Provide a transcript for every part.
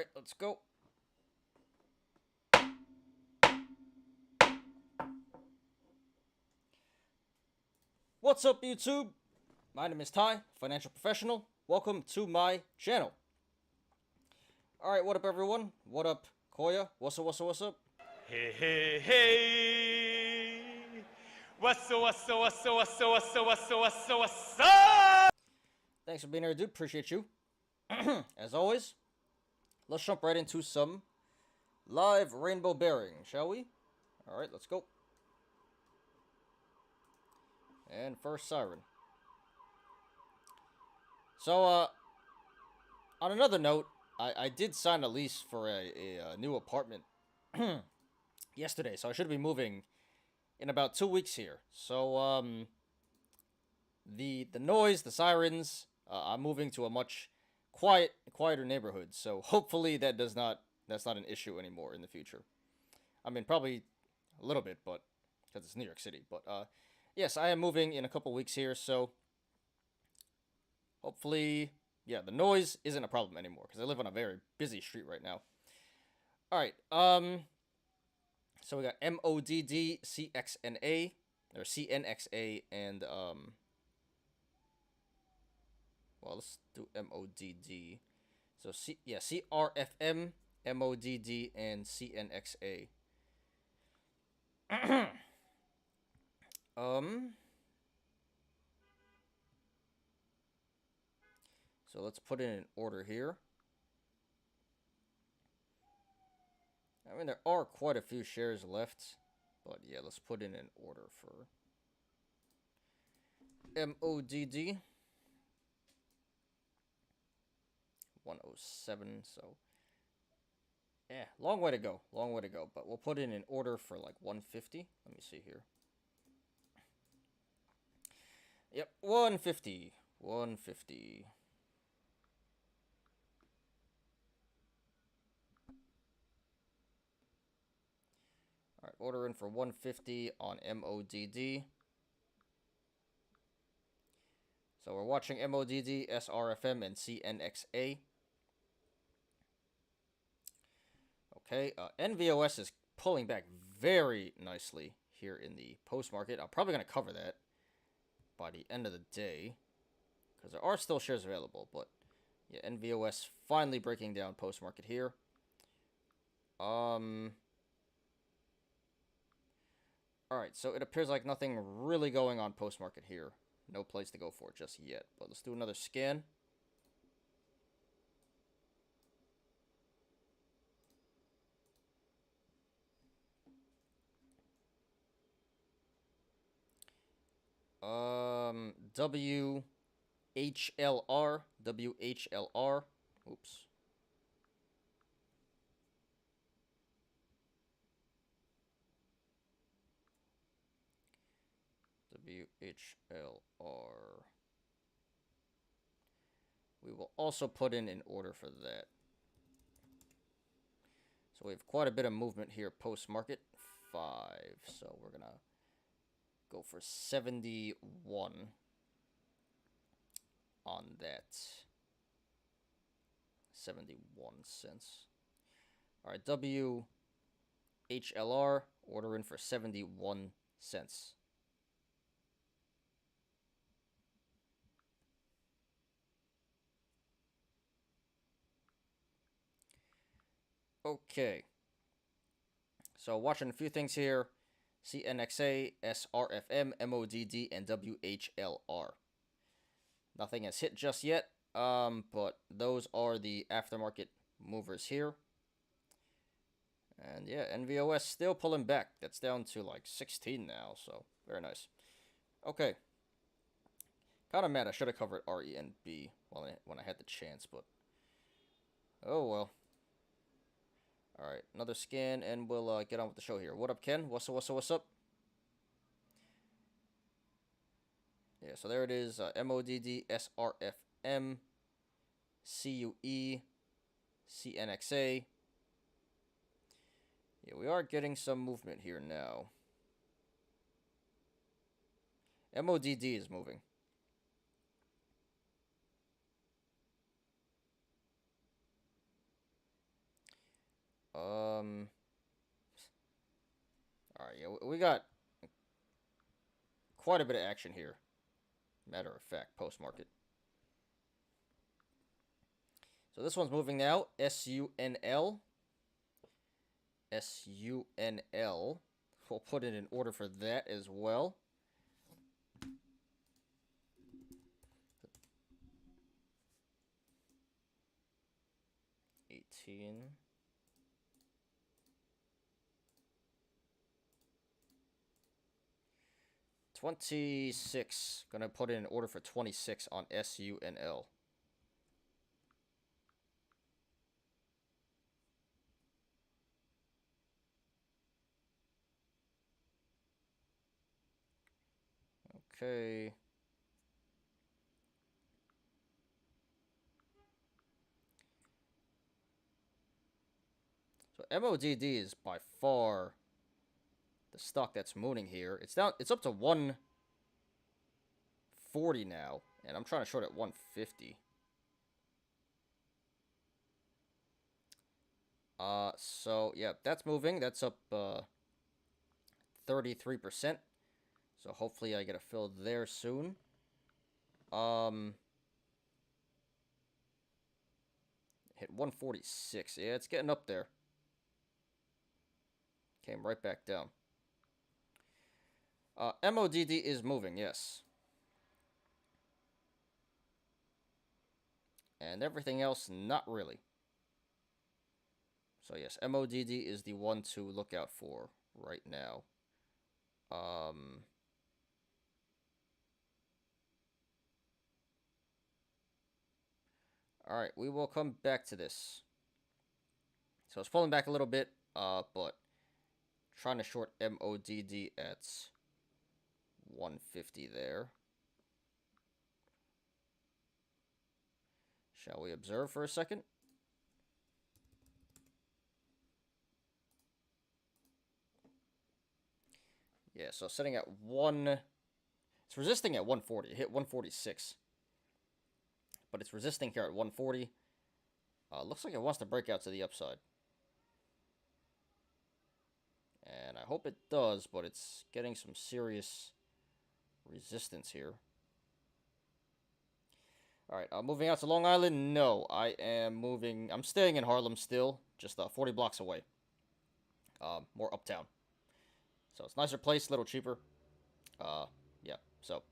Alright, let's go. What's up, YouTube? My name is Ty, financial professional. Welcome to my channel. Alright, what up, everyone? What up, Koya? What's up? Hey, hey, hey! What's up? Thanks for being here, dude. Appreciate you. As always, let's jump right into some live rainbow bearing, shall we? Alright, let's go. And first siren. So, on another note, I did sign a lease for a new apartment yesterday, so I should be moving in about 2 weeks here. So, the noise, the sirens, I'm moving to a much quieter neighborhood, so hopefully that's not an issue anymore in the future. I mean, probably a little bit, but because it's New York City. But yes, I am moving in a couple weeks here, so hopefully, yeah, the noise isn't a problem anymore because I live on a very busy street right now. All right, so we got MODD, CXNA, or CNXA, and well, let's do MODD. So CRFM, MODD, and CNXA. So let's put in an order here. I mean, there are quite a few shares left, but yeah, let's put in an order for MODD 107. So yeah, long way to go, but we'll put in an order for like 150. Let me see here. Yep, 150. Alright, order in for 150 on MODD. So we're watching MODD, SRFM, and CNXA. Okay, NVOS is pulling back very nicely here in the post-market. I'm probably going to cover that by the end of the day, because there are still shares available, but yeah, NVOS finally breaking down post-market here. Alright, so it appears like nothing really going on post-market here. No place to go for just yet, but let's do another scan. WHLR. Oops. WHLR. We will also put in an order for that. So we have quite a bit of movement here post-market. 5. So we're going to go for 71 on that. 71 cents. All right, WHLR, order in for 71 cents. Okay. So watching a few things here. CNXA, SRFM, MODD, and WHLR. Nothing has hit just yet, but those are the aftermarket movers here. And yeah, NVOS still pulling back. That's down to like 16 now, so very nice. Okay. Kind of mad I should have covered RENB when I had the chance, but oh well. Alright, another scan, and we'll get on with the show here. What up, Ken? What's up? Yeah, so there it is. MODD, SRFM, CUE, CNXA. Yeah, we are getting some movement here now. MODD is moving. All right, yeah, we got quite a bit of action here. Matter of fact, post-market. So this one's moving now. SUNL. SUNL. We'll put it in order for that as well. $18. $26. Gonna put it in order for 26 on SUNL. Okay. So MODD is by far the stock that's mooning here. It's down. It's up to 140 now, and I'm trying to short at 150. So yeah, that's moving. That's up 33%. So hopefully I get a fill there soon. Hit 146. Yeah, it's getting up there. Came right back down. MODD is moving, yes. And everything else, not really. So yes, MODD is the one to look out for right now. Alright, we will come back to this. So it's pulling back a little bit, but trying to short MODD at 150 there. Shall we observe for a second? Yeah, so sitting at it's resisting at 140. It hit 146. But it's resisting here at 140. Looks like it wants to break out to the upside. And I hope it does, but it's getting some serious resistance here. Alright, moving out to Long Island? No, I'm staying in Harlem still, just 40 blocks away. More uptown. So it's a nicer place, a little cheaper. Yeah, so.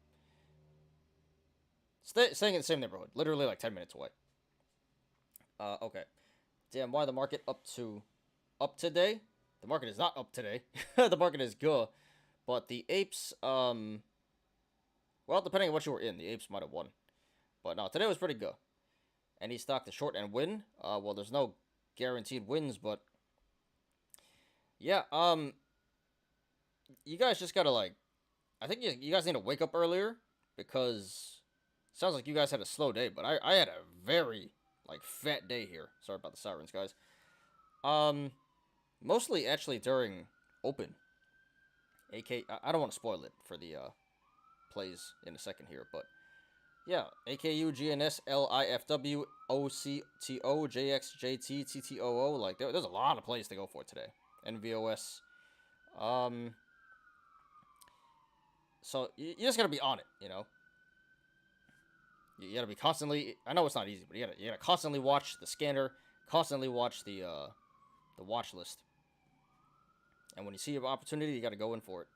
Staying in the same neighborhood, literally like 10 minutes away. Okay. Damn, why the market up today? The market is not up today. The market is good. But the apes, well, depending on what you were in, the apes might have won. But no, today was pretty good. Any stock to short and win? Well, there's no guaranteed wins, but yeah, you guys just gotta I think you guys need to wake up earlier because it sounds like you guys had a slow day, but I had a very fat day here. Sorry about the sirens, guys. Mostly actually during open. I don't want to spoil it for the plays in a second here, but yeah, AKU, GNS, LIFW, OCTO, JXJT, TTOO. There's a lot of plays to go for today. NVOS. So you just gotta be on it, you know. You gotta be constantly. I know it's not easy, but you gotta constantly watch the scanner, constantly watch the watch list. And when you see an opportunity, you gotta go in for it.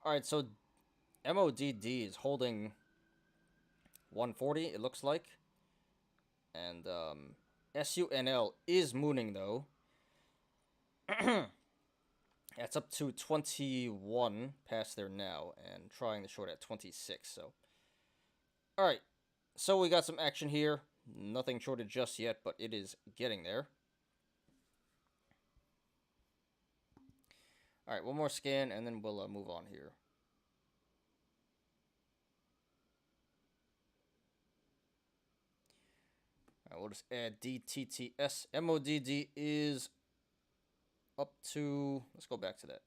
All right, so MODD is holding 140. It looks like, and SUNL is mooning though. It's up to 21 past there now, and trying to short at 26. So, all right. So we got some action here. Nothing shorted just yet, but it is getting there. All right, one more scan, and then we'll move on here. All right, we'll just add DTTS. MODD is up to, let's go back to that.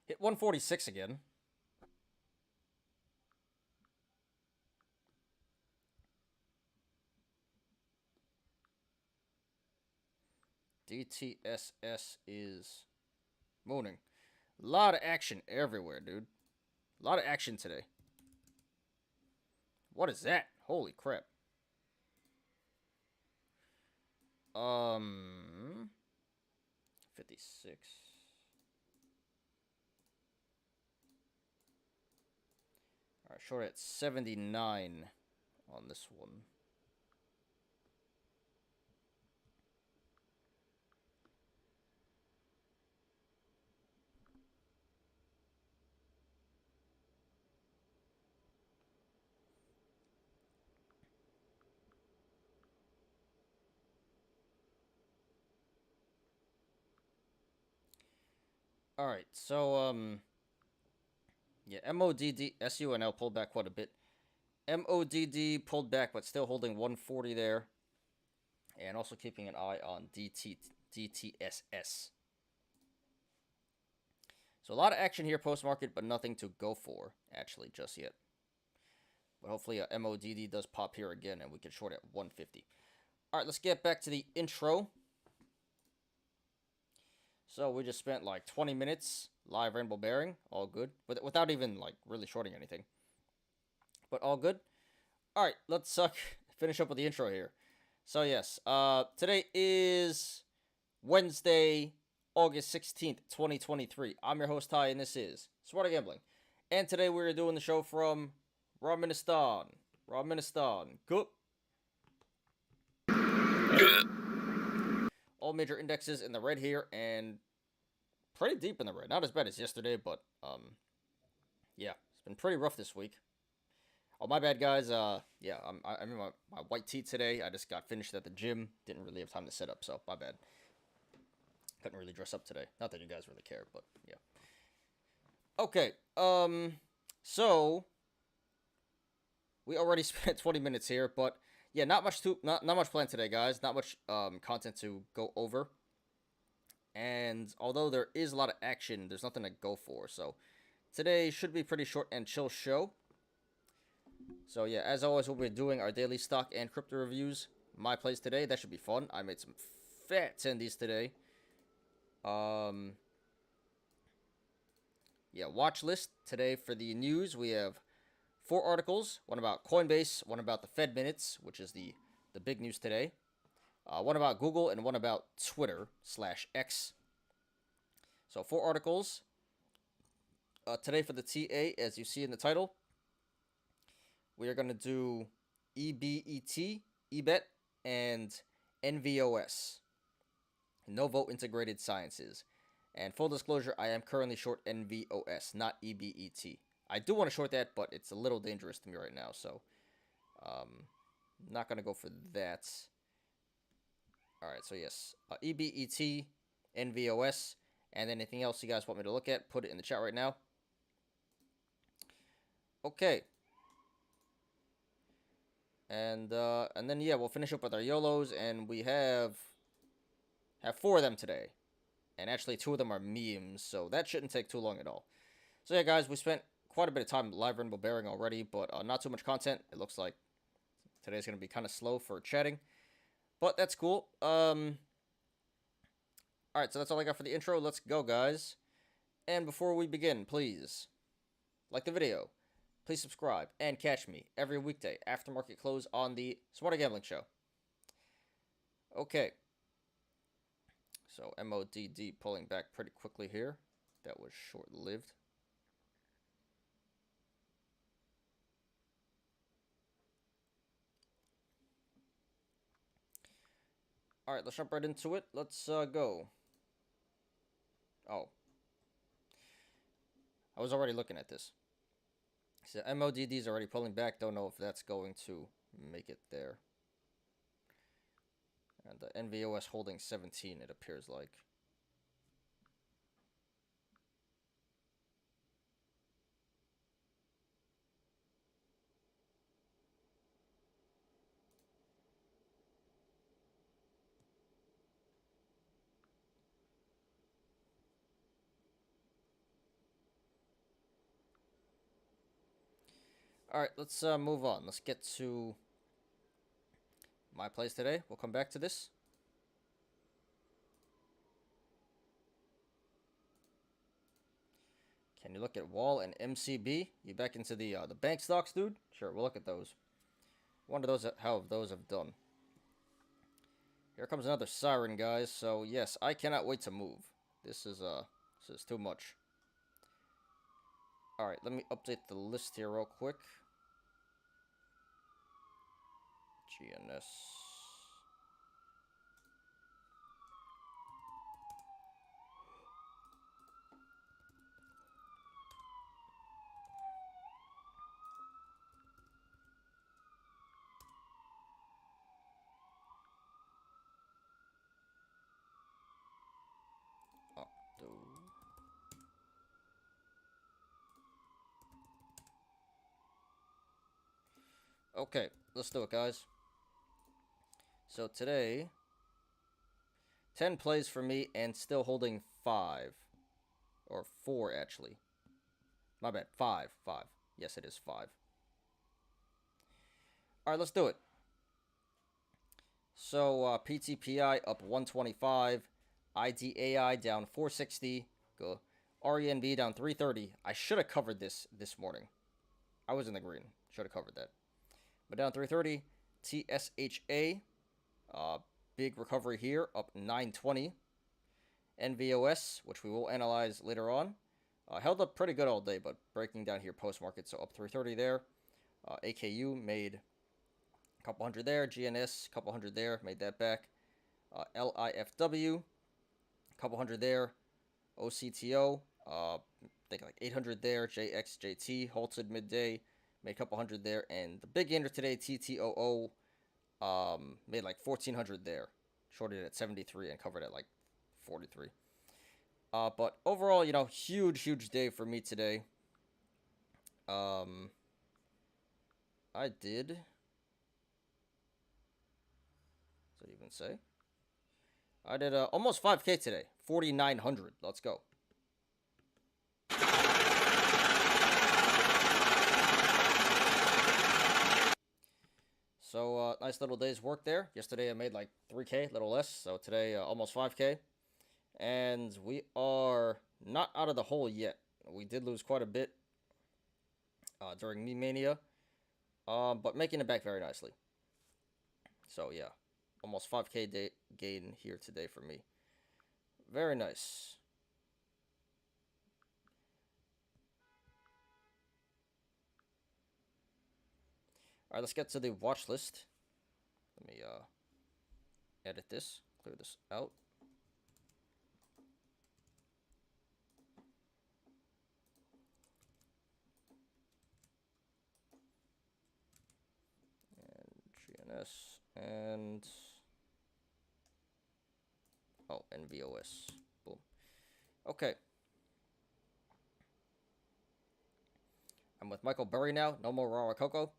Hit 146 again. DTSS is mooning. A lot of action everywhere, dude. A lot of action today. What is that? Holy crap. 56. Alright, short at 79 on this one. Alright, so, yeah, MODD, SUNL pulled back quite a bit. MODD pulled back, but still holding 140 there. And also keeping an eye on DTSS. So a lot of action here post-market, but nothing to go for, actually, just yet. But hopefully MODD does pop here again, and we can short at 150. Alright, let's get back to the intro. So we just spent like 20 minutes live rainbow bearing, all good, without even like really shorting anything, but all good. All right, let's finish up with the intro here. So yes, today is Wednesday, August 16th, 2023. I'm your host Ty, and this is Smarter Gambling. And today we're doing the show from Ramenistan. Good. All major indexes in the red here, and pretty deep in the red. Not as bad as yesterday, but yeah, it's been pretty rough this week. Oh, my bad, guys. Yeah, I'm in my white tee today. I just got finished at the gym. Didn't really have time to set up, so my bad. Couldn't really dress up today. Not that you guys really care, but yeah. Okay. So we already spent 20 minutes here, but yeah, not much planned today, guys. Not much content to go over. And although there is a lot of action, there's nothing to go for. So today should be a pretty short and chill show. So yeah, as always, we'll be doing our daily stock and crypto reviews. My plays today, that should be fun. I made some fat tendies today. Yeah, watch list today for the news. We have 4 articles. One about Coinbase, one about the Fed minutes, which is the big news today. One about Google, and one about Twitter/X. So 4 articles. Today for the TA, as you see in the title, we are going to do EBET, and NVOS. No Vote Integrated Sciences. And full disclosure, I am currently short NVOS, not EBET. I do want to short that, but it's a little dangerous to me right now, so not going to go for that. Alright, so yes, EBET, NVOS, and anything else you guys want me to look at, put it in the chat right now. Okay. And then yeah, we'll finish up with our YOLOs, and we have 4 of them today. And actually 2 of them are memes, so that shouldn't take too long at all. So yeah, guys, we spent quite a bit of time live rainbow bearing already, but not too much content. It looks like today's going to be kind of slow for chatting, but that's cool. Alright, so that's all I got for the intro. Let's go, guys. And before we begin, please like the video, please subscribe, and catch me every weekday after market close on the Smarter Gambling Show. Okay. So MODD pulling back pretty quickly here. That was short-lived. Alright, let's jump right into it. Let's go. Oh. I was already looking at this. So MODD is already pulling back. Don't know if that's going to make it there. And the NVOS holding 17, it appears like. Alright, let's move on. Let's get to my plays today. We'll come back to this. Can you look at Wall and MCB? You back into the bank stocks, dude? Sure, we'll look at those. Wonder how those have done. Here comes another siren, guys. So yes, I cannot wait to move. This is too much. All right, let me update the list here real quick. GNS. Okay, let's do it, guys. So today, 10 plays for me and still holding 5. Or 4, actually. My bad, 5. Yes, it is 5. Alright, let's do it. So, PTPI up 125. IDAI down 460. Go. RENB down 330. I should have covered this morning. I was in the green. Should have covered that. But down 330. TSHA. Big recovery here. Up 920. NVOS, which we will analyze later on. Held up pretty good all day, but breaking down here post-market. So up 330 there. AKU made a couple hundred there. GNS, a couple hundred there. Made that back. LIFW, a couple hundred there. OCTO, I think like 800 there. JXJT, halted midday. Made a couple hundred there. And the big gainer today, TTOO, made like 1,400 there. Shorted at 73 and covered at like 43. But overall, you know, huge day for me today. I did. Does it even say? I did almost 5K today. 4,900. Let's go. So, nice little day's work there. Yesterday I made like 3K, a little less. So today, almost 5K. And we are not out of the hole yet. We did lose quite a bit during Meme Mania. But making it back very nicely. So, yeah. Almost 5K gain here today for me. Very nice. Alright, let's get to the watch list. Let me edit this. Clear this out. GNS and NVOS. Boom. Okay. I'm with Michael Burry now. No more Rara Coco.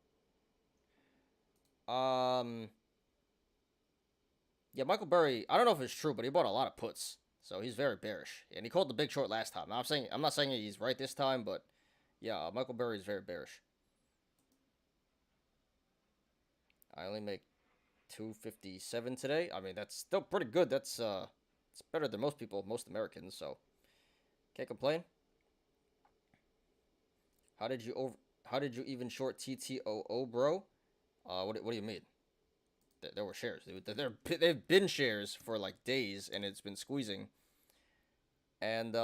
Yeah, Michael Burry. I don't know if it's true, but he bought a lot of puts, so he's very bearish. And he called the big short last time. I'm not saying he's right this time, but yeah, Michael Burry is very bearish. I only make 257 today. I mean, that's still pretty good. That's it's better than most Americans, so can't complain. How did you even short TTOO, bro? What do you mean? There were shares. They've been shares for like days, and it's been squeezing. And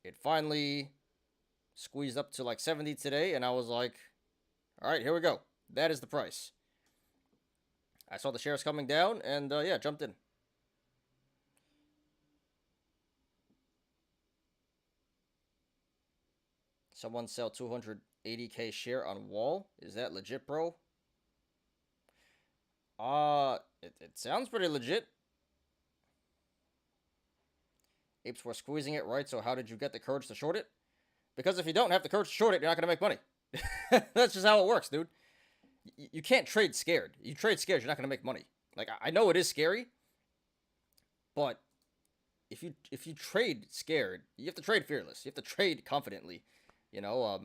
it finally squeezed up to like 70 today, and I was like, all right, here we go. That is the price. I saw the shares coming down, and yeah, jumped in. Someone sell 280K share on Wall. Is that legit, bro? It sounds pretty legit. Apes were squeezing it, right? So how did you get the courage to short it? Because if you don't have the courage to short it, you're not going to make money. That's just how it works, dude. You can't trade scared. You trade scared, you're not going to make money. Like, I know it is scary, but if you trade scared, you have to trade fearless. You have to trade confidently. You know,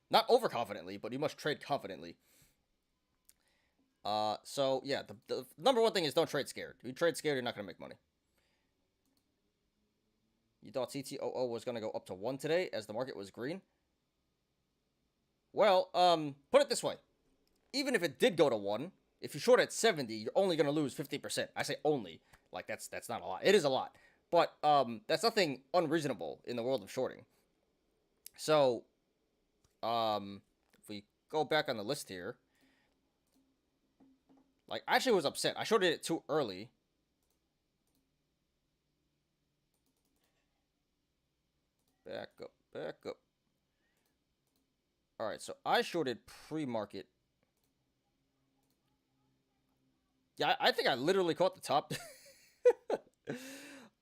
not overconfidently, but you must trade confidently. So yeah, the number one thing is don't trade scared. If you trade scared, you're not going to make money. You thought TTOO was going to go up to 1 today as the market was green? Well, put it this way. Even if it did go to 1, if you short at 70, you're only going to lose 50%. I say only. Like, that's not a lot. It is a lot. But that's nothing unreasonable in the world of shorting. So, if we go back on the list here, like, I actually was upset. I shorted it too early. Back up, back up. All right, so I shorted pre-market. Yeah, I think I literally caught the top.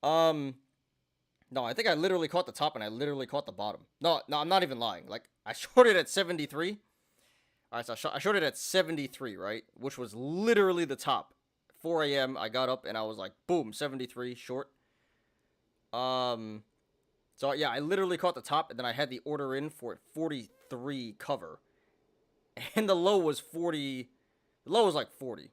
No, I think I literally caught the top and I literally caught the bottom. No, I'm not even lying. Like, I shorted at 73. All right, so I shorted at 73, right? Which was literally the top. 4 a.m. I got up and I was like, boom, 73 short. So yeah, I literally caught the top and then I had the order in for 43 cover. And the low was 40. The low was like 40.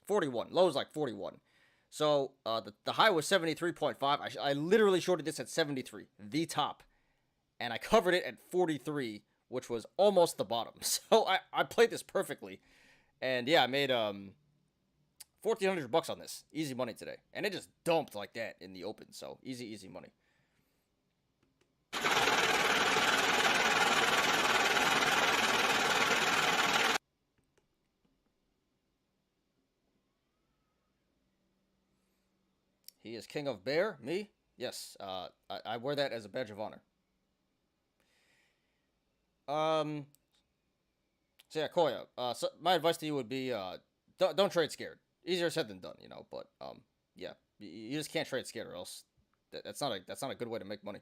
41. Low was like 41. So the high was 73.5. I literally shorted this at 73, the top. And I covered it at 43, which was almost the bottom. So I played this perfectly. And yeah, I made $1,400 on this. Easy money today. And it just dumped like that in the open. So easy money. He is king of bear. Me? Yes. I wear that as a badge of honor. So yeah, Koya. So my advice to you would be, don't trade scared. Easier said than done, you know. But yeah, you just can't trade scared, or else that's not a good way to make money.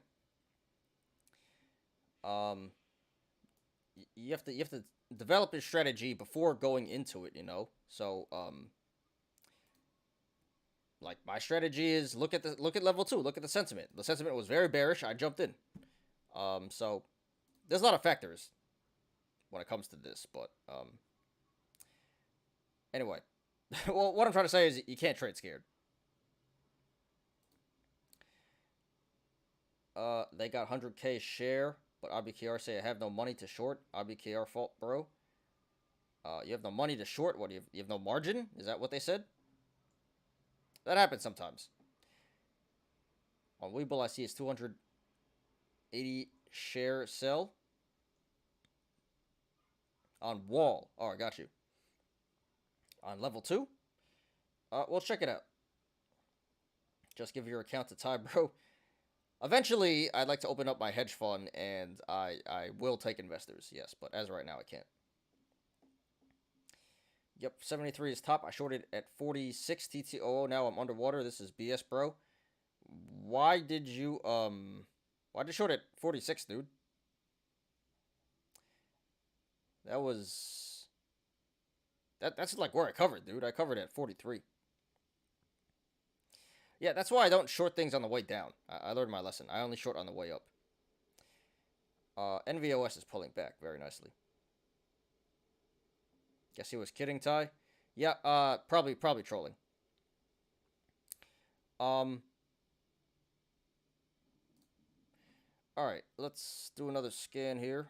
You have to develop your strategy before going into it, you know. So like my strategy is look at level 2, look at the sentiment. The sentiment was very bearish. I jumped in. So there's a lot of factors when it comes to this, but anyway, well, what I'm trying to say is you can't trade scared. They got 100K share, but IBKR say I have no money to short. IBKR fault, bro. You have no money to short. What do you have no margin? Is that what they said? That happens sometimes. On Webull, I see it's 280 share sell. On Wall. Oh, I got you. On level 2? Well, check it out. Just give your account to Ty, bro. Eventually, I'd like to open up my hedge fund, and I will take investors, yes. But as of right now, I can't. Yep, 73 is top. I shorted at 46 TTOO. Now I'm underwater. This is BS, bro. Why did you short at 46, dude? That's like where I covered, dude. I covered at 43. Yeah, that's why I don't short things on the way down. I learned my lesson. I only short on the way up. NVOS is pulling back very nicely. Guess he was kidding, Ty. Yeah, probably trolling. All right, let's do another scan here.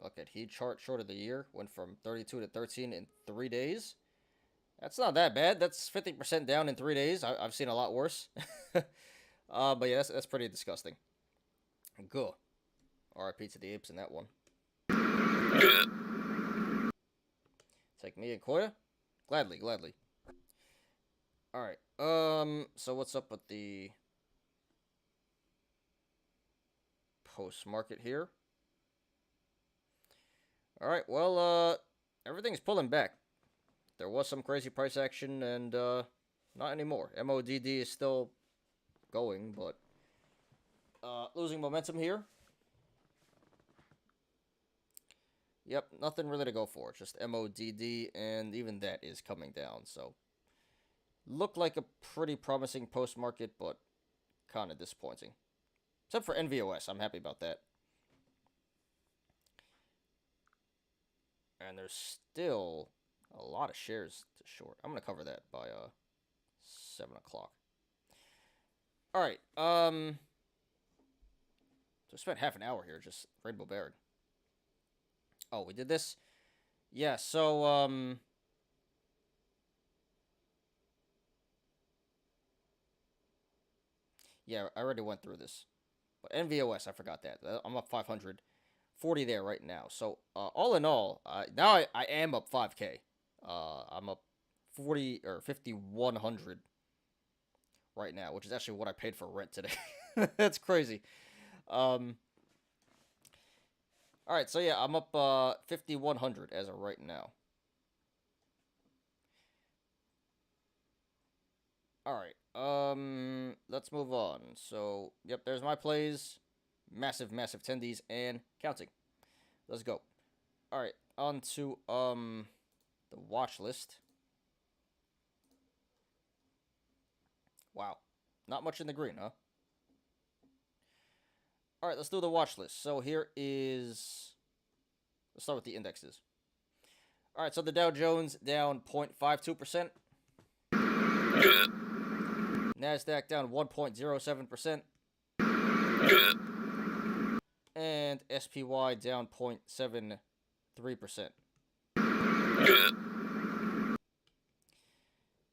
Look at heat chart short of the year. Went from 32 to 13 in 3 days. That's not that bad. That's 50% down in 3 days. I've seen a lot worse. But yeah, that's pretty disgusting. Good. RIP to the apes in that one. Take me and Koya? Gladly. Alright. So what's up with the post-market here? Alright, well, everything's pulling back. There was some crazy price action, and not anymore. MODD is still going, but losing momentum here. Yep, nothing really to go for. Just MODD, and even that is coming down. So, looked like a pretty promising post-market, but kind of disappointing. Except for NVOS, I'm happy about that. And there's still a lot of shares to short. I'm gonna cover that by 7 o'clock. All right. So I spent half an hour here just rainbow bearing. Oh, we did this? Yeah, so yeah, I already went through this. But NVOS, I forgot that. I'm up 540 there right now. So all in all, now I am up 5K. I'm up 40 or 5,100 right now, which is actually what I paid for rent today. That's crazy. All right, so yeah, I'm up 5,100 as of right now. All right. Let's move on. So, yep, there's my plays. Massive, massive tendies and counting. Let's go. All right, on to the watch list. Wow, not much in the green, huh? All right, let's do the watch list. So here is. Let's start with the indexes. All right, so the Dow Jones down 0.52%. Nasdaq down 1.07%. And SPY down 0.73%.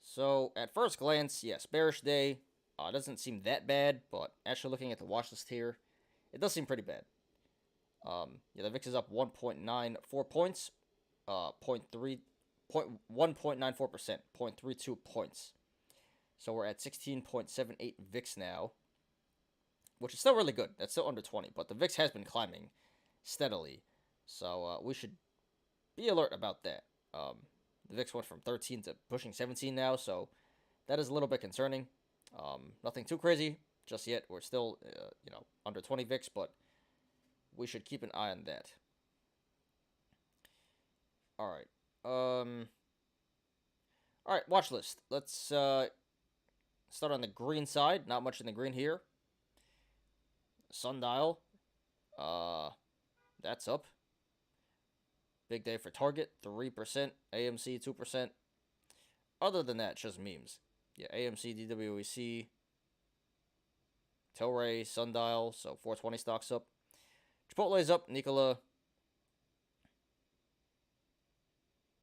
So, at first glance, yes, bearish day. Doesn't seem that bad, but actually looking at the watch list here, it does seem pretty bad. Yeah, the VIX is up 1.94 points, 1.94%, 0.32 points. So we're at 16.78 VIX now, which is still really good. That's still under 20, but the VIX has been climbing steadily. So we should be alert about that. The VIX went from 13 to pushing 17 now, so that is a little bit concerning. Nothing too crazy just yet. We're still, under 20 VIX, but we should keep an eye on that. All right. All right, watch list. Let's start on the green side. Not much in the green here. Sundial. That's up. Big day for Target, 3%. AMC, 2%. Other than that, just memes. Yeah, AMC, DWEC, Tilray, Sundial, so 420 stocks up. Chipotle's up, Nikola.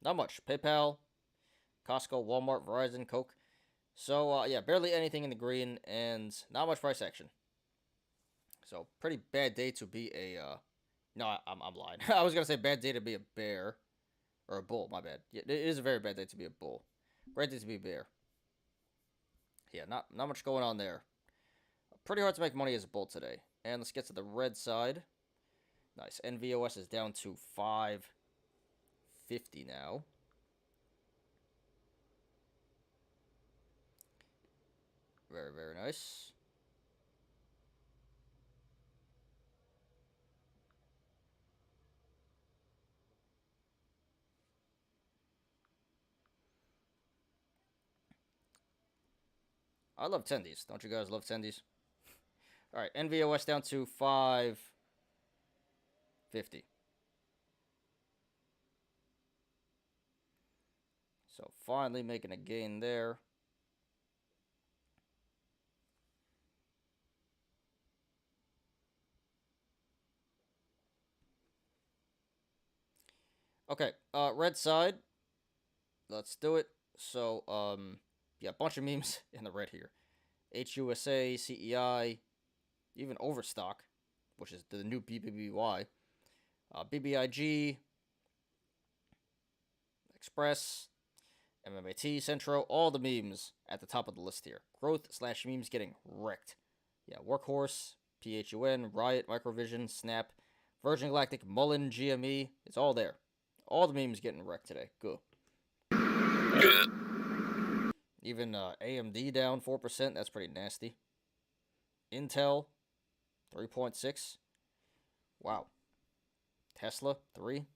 Not much. PayPal, Costco, Walmart, Verizon, Coke. So, yeah, barely anything in the green and not much price action. So, pretty bad day to be a, no, I'm lying. I was going to say bad day to be a bear. Or a bull, my bad. Yeah, it is a very bad day to be a bull. Great day to be a bear. Yeah, not much going on there. Pretty hard to make money as a bull today. And let's get to the red side. Nice. NVOS is down to 550 now. Very, very nice. I love tendies. Don't you guys love tendies? All right, NVOS down to 550. So finally making a gain there. Okay, red side. Let's do it. So, yeah, a bunch of memes in the red here. HUSA, CEI, even Overstock, which is the new BBBY, BBIG, Express, MMAT, Centro, all the memes at the top of the list here. Growth/memes getting wrecked. Yeah, Workhorse, PHUN, Riot, Microvision, Snap, Virgin Galactic, Mullen, GME, it's all there. All the memes getting wrecked today. Good. Even AMD down 4%. That's pretty nasty. Intel, 3.6. Wow. Tesla, 3.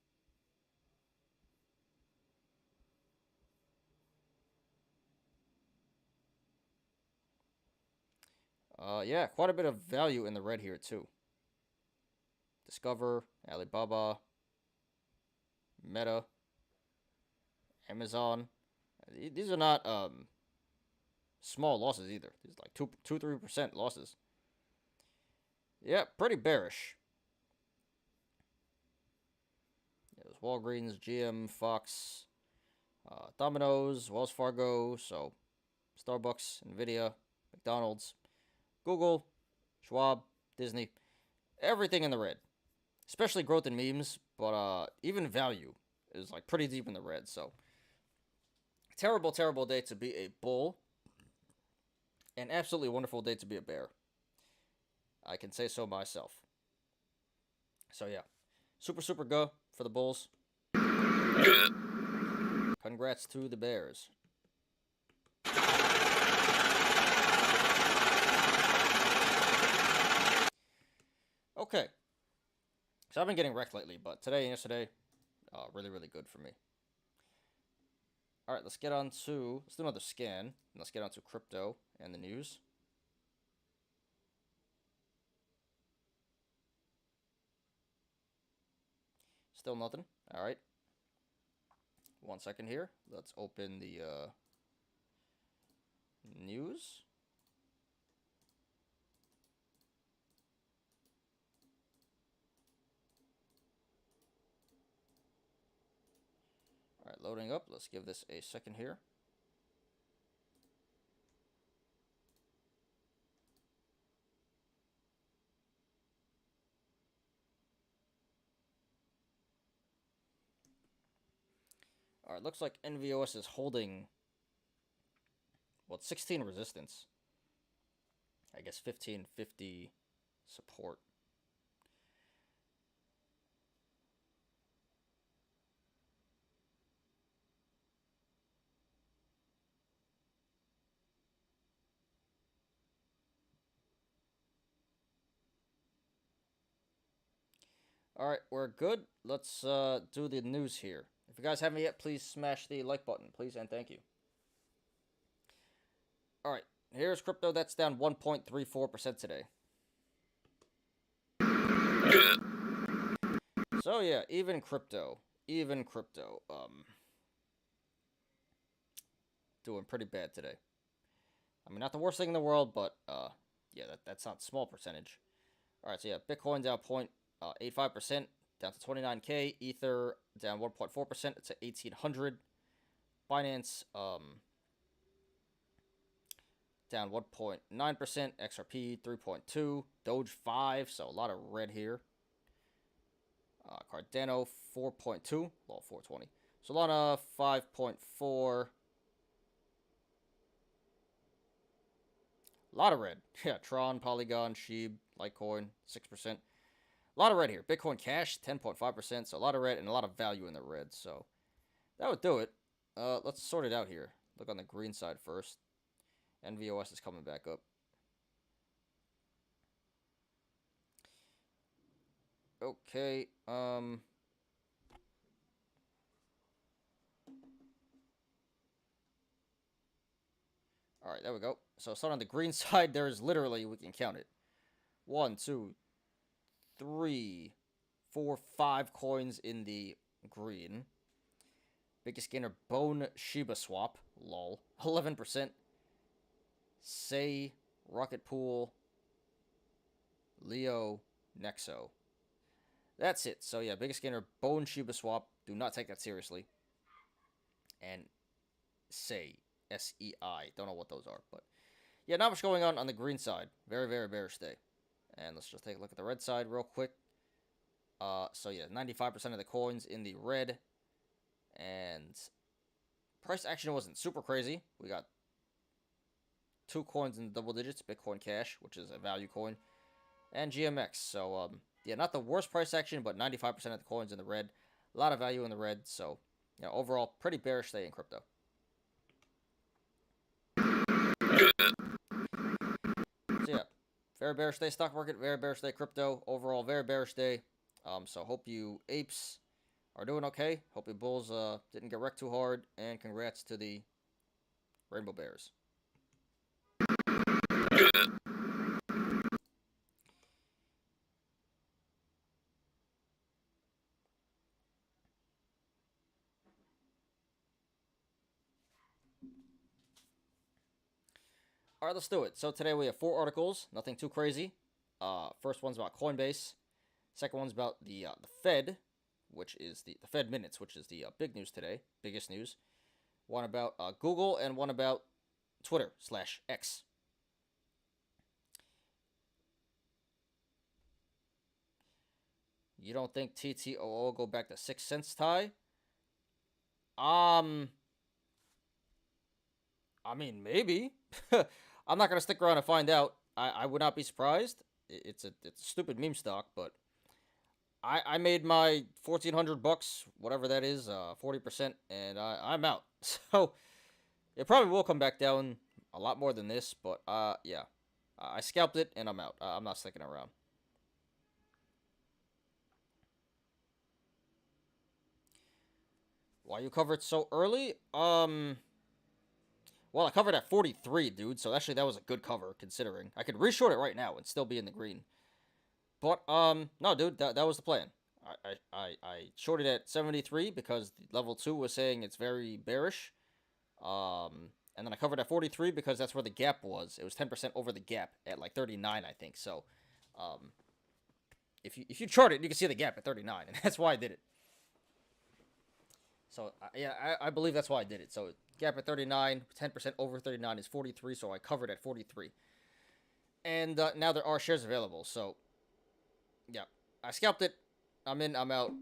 Yeah, quite a bit of value in the red here, too. Discover, Alibaba. Meta, Amazon. These are not small losses either. These are like 3% losses. Yeah, pretty bearish. There's Walgreens, GM, Fox, Domino's, Wells Fargo, so Starbucks, Nvidia, McDonald's, Google, Schwab, Disney, everything in the red. Especially growth in memes, but even value is like pretty deep in the red. So terrible, terrible day to be a bull. An absolutely wonderful day to be a bear. I can say so myself. So yeah, super, super go for the bulls. Congrats to the bears. Okay. So I've been getting wrecked lately, but today and yesterday, really, really good for me. All right, let's do another scan. Let's get on to crypto and the news. Still nothing. All right. 1 second here. Let's open the news. All right, loading up. Let's give this a second here. All right, looks like NVOS is holding, well, 16 resistance. I guess 1550 support. All right, we're good. Let's do the news here. If you guys haven't yet, please smash the like button, please, and thank you. All right, here's crypto. That's down 1.34% today. So yeah, even crypto, doing pretty bad today. I mean, not the worst thing in the world, but yeah, that's not a small percentage. All right, so yeah, Bitcoin down 0.85%, down to 29K. Ether down 1.4%, it's at 1,800. Binance down 1.9%. XRP 3.2. Doge 5, so a lot of red here. Cardano 4.2, well 420. Solana 5.4. A lot of red. Yeah, Tron, Polygon, Sheeb, Litecoin 6%. A lot of red here. Bitcoin Cash 10.5%, so a lot of red and a lot of value in the red. So that would do it. Let's sort it out here. Look on the green side first. NVOS is coming back up. Okay, all right, there we go. So starting on the green side, there is literally, we can count it. 1, 2, 3, 4, 5 coins in the green. Biggest gainer, Bone Shiba Swap, lol, 11%. Say, Rocket Pool, Leo, Nexo. That's it. So yeah, biggest gainer, Bone Shiba Swap. Do not take that seriously. And Say, SEI. Don't know what those are, but yeah, not much going on the green side. Very, very bearish day. And let's just take a look at the red side real quick. So yeah, 95% of the coins in the red. And price action wasn't super crazy. We got 2 coins in the double digits. Bitcoin Cash, which is a value coin. And GMX. So, yeah, not the worst price action, but 95% of the coins in the red. A lot of value in the red. So, you know, overall, pretty bearish day in crypto. So, yeah, very bearish day stock market, very bearish day crypto. Overall, very bearish day. So, hope you apes are doing okay. Hope you bulls didn't get wrecked too hard. And congrats to the Rainbow Bears. All right, let's do it. So today we have 4 articles, nothing too crazy. First one's about Coinbase. Second one's about the Fed, which is the Fed minutes, which is the big news today, biggest news. One about Google and one about Twitter/X. You don't think TTOO will go back to 6 cents, Ty? I mean, maybe. I'm not gonna stick around and find out. I would not be surprised. It's a stupid meme stock, but I made my $1,400, whatever that is, 40%, and I'm out. So it probably will come back down a lot more than this, but yeah, I scalped it and I'm out. I'm not sticking around. Why you covered so early? Well, I covered at 43, dude. So actually, that was a good cover considering I could reshort it right now and still be in the green. But no, dude, that was the plan. I shorted at 73 because level 2 was saying it's very bearish. And then I covered at 43 because that's where the gap was. It was 10% over the gap at like 39, I think. So, if you chart it, you can see the gap at 39, and that's why I did it. So, yeah, I believe that's why I did it. So, gap at 39, 10% over 39 is 43, so I covered at 43. And now there are shares available, so, yeah. I scalped it. I'm in, I'm out.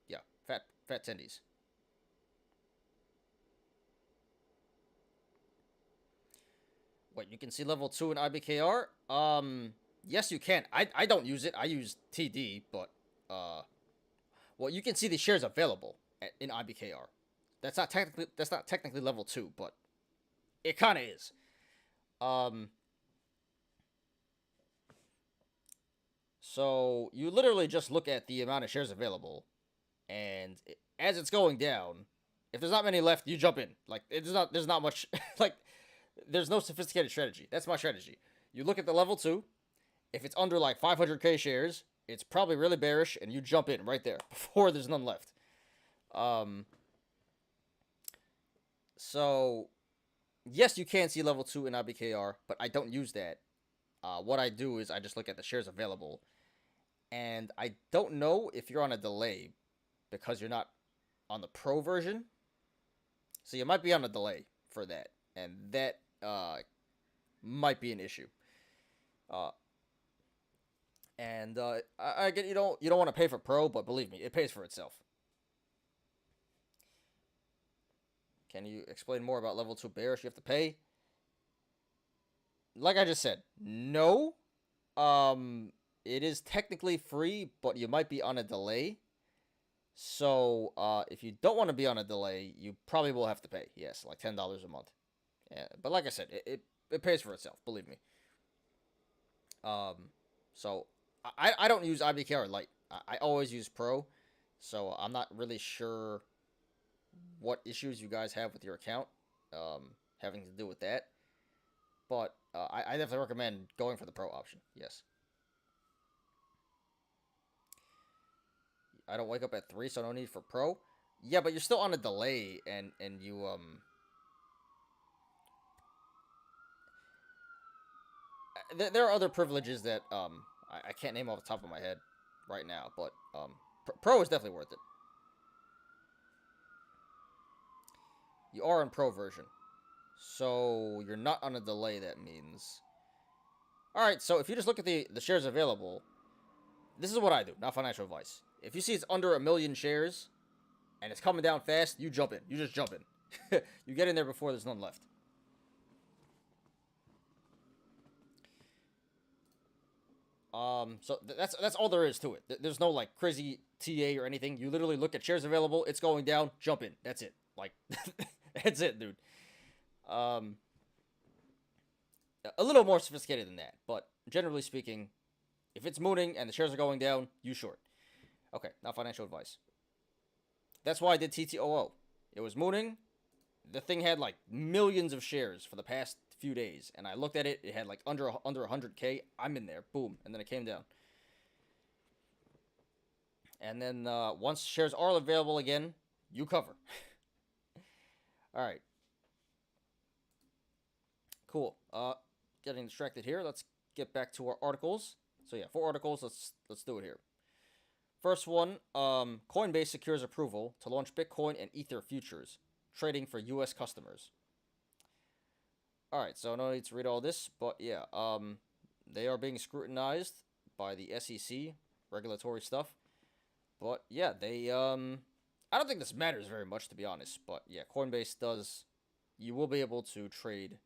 Yeah, fat tendies. Wait, you can see level 2 in IBKR? Yes, you can. I don't use it. I use TD, but, well, you can see the shares available in IBKR. That's not technically level 2, but it kind of is. So you literally just look at the amount of shares available, and as it's going down, if there's not many left, you jump in. Like there's not much like there's no sophisticated strategy. That's my strategy. You look at the level 2. If it's under like 500k shares, it's probably really bearish, and you jump in right there before there's none left. So, yes, you can see level 2 in IBKR, but I don't use that. What I do is I just look at the shares available. And I don't know if you're on a delay because you're not on the pro version. So you might be on a delay for that. And that might be an issue. I get you don't want to pay for pro, but believe me, it pays for itself. Can you explain more about level 2 bearish? You have to pay. Like I just said, no. It is technically free, but you might be on a delay. So, if you don't want to be on a delay, you probably will have to pay. Yes, like $10 a month. Yeah, but like I said, it pays for itself. Believe me. So I don't use IBKR Lite. I always use Pro. So I'm not really sure what issues you guys have with your account, having to do with that. But I definitely recommend going for the Pro option. Yes. I don't wake up at 3, so no need for Pro. Yeah, but you're still on a delay, and you there are other privileges that I can't name off the top of my head right now, but Pro is definitely worth it. You are in Pro version, so you're not on a delay. That means. All right, so if you just look at the shares available, this is what I do, not financial advice. If you see it's under 1 million shares and it's coming down fast, you jump in. You just jump in. You get in there before there's none left. So that's all there is to it. There's no like crazy TA or anything. You literally look at shares available, it's going down, jump in. That's it. Like that's it, dude. A little more sophisticated than that, but generally speaking, if it's mooning and the shares are going down, you short. Okay, not financial advice. That's why I did TTOO. It was mooning. The thing had like millions of shares for the past few days, and I looked at it. It had like under 100k. I'm in there, boom, and then it came down. And then once shares are available again, you cover. All right. Cool. Getting distracted here. Let's get back to our articles. So yeah, 4 articles. Let's do it here. First one. Coinbase secures approval to launch Bitcoin and Ether futures trading for U.S. customers. All right. So no need to read all this, but yeah. They are being scrutinized by the SEC, regulatory stuff. But yeah, they I don't think this matters very much, to be honest. But yeah, Coinbase does. You will be able to trade